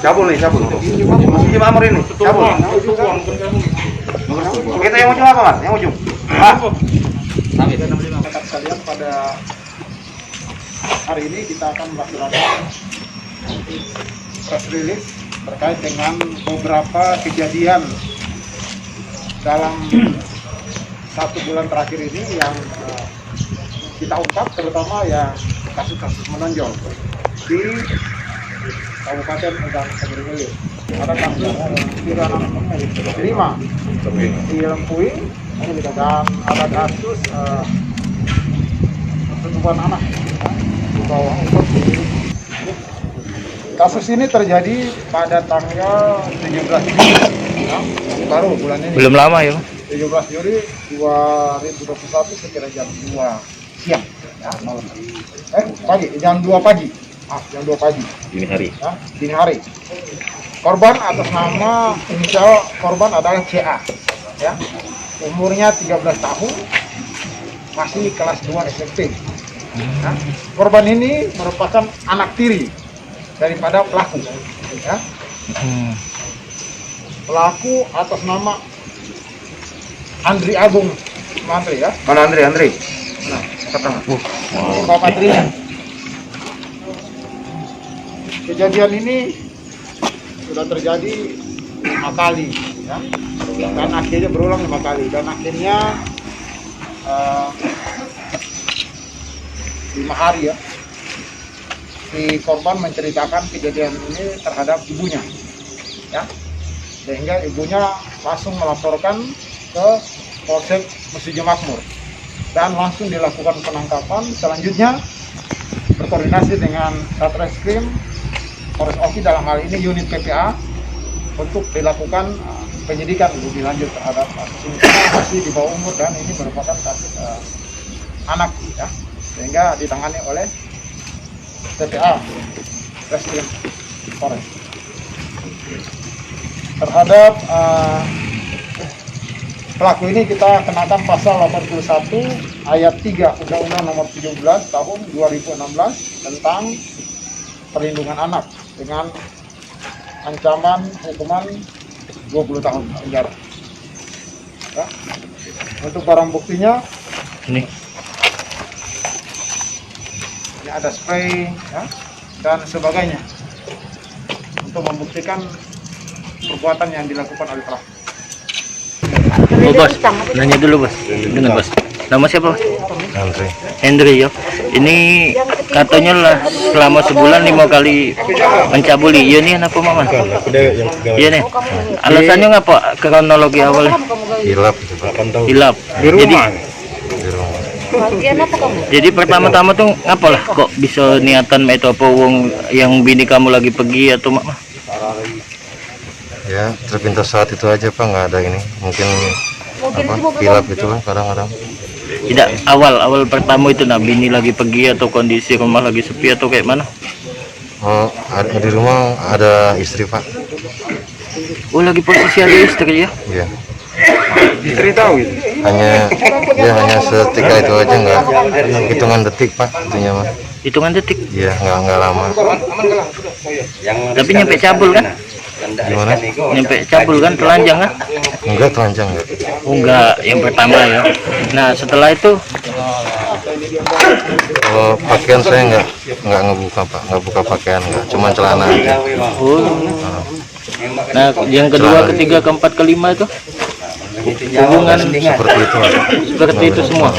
Cabul nih, cabul. Masih Amor ini, cabul. Kita yang ujung apa, Mas? Yang ujung. Rekan sekalian, pada hari ini kita akan melaksanakan press release terkait dengan beberapa kejadian dalam 1 bulan terakhir ini yang kita ungkap, terutama ya kasus-kasus menonjol di Kabupaten Udang Sangir Hilir. Ada kasus Lima di Lempuing, dan ada kasus persetubuhan anak di bawah umur. Kasus ini terjadi pada tanggal 17 Juli, baru bulan ini. Belum lama ya. 17 Juli 2021 sekira jam 2 siang. Ya, malam. Pagi, jam 2 pagi. Jam 2 pagi. Dini hari. Ya, dini hari. Korban atas nama inisial korban adalah CA. Ya. Umurnya 13 tahun. Masih kelas 2 SMP. Ya. Korban ini merupakan anak tiri daripada pelaku. Ya. Pelaku atas nama Andri Agung Mantri, ya. Mana Andri? Nah, ini bapak tirinya. Kejadian ini sudah terjadi 5 kali, ya. Dan akhirnya berulang 5 kali, dan akhirnya 5 hari, ya, si korban menceritakan kejadian ini terhadap ibunya, ya, sehingga ibunya langsung melaporkan ke Polsek Mesuji Makmur dan langsung dilakukan penangkapan. Selanjutnya berkoordinasi dengan Satreskrim Polres Oki, dalam hal ini unit PPA, untuk dilakukan penyidikan lebih lanjut terhadap kasus ini. Masih di bawah umur dan ini merupakan kasus anak, ya, sehingga ditangani oleh PPA Reskrim Polres. Terhadap pelaku ini kita kenakan pasal 81 ayat 3 Undang-Undang Nomor 17 Tahun 2016 tentang perlindungan anak dengan ancaman hukuman 20 tahun penjara. Ya. Untuk barang buktinya Ini ada spray, ya, dan sebagainya untuk membuktikan perbuatan yang dilakukan oleh pelaku. Oh, Bos, nanya dulu Bos. Dengan Bos. Nama siapa Bos? Hendri ya. Ini katanya lah selama sebulan 5 kali mencabuli. Iya nih apa mama? Iya nih. Alasannya ngapa? Kronologi awalnya? Hilap. Jadi pertama-tama tuh ngapalah kok bisa niatan itu apa wong yang bini kamu lagi pergi atau mama? Ya terpintas saat itu aja Pak, nggak ada ini, mungkin apa hilap itu kan kadang-kadang. Tidak, awal pertama itu bini lagi pergi atau kondisi rumah lagi sepi atau kayak mana? Oh, di rumah ada istri Pak. Oh, lagi posisi ada istri ya? Iya. Istri tahu itu. Hanya setika itu aja, nggak hitungan detik Pak, itunya mah. Hitungan detik? Iya, nggak lama. Tapi nyampe cabul kan? Gimana? Nyampe cabul kan, telanjang kan? Enggak telanjang enggak. Oh enggak, yang pertama ya. Nah setelah itu? Kalau pakaian saya nggak ngebuka Pak, nggak buka pakaian, nggak, cuma celana aja. Oh. Nah yang kedua, ketiga, keempat, kelima itu? Hubungan seperti itu semua.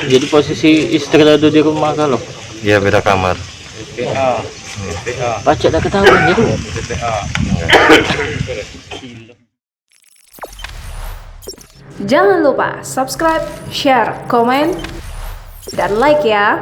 Jadi posisi istri ada di rumah kalau? Iya, beda kamar. Pacak dah ketahuan ya. Jangan lupa subscribe, share, komen, dan like ya.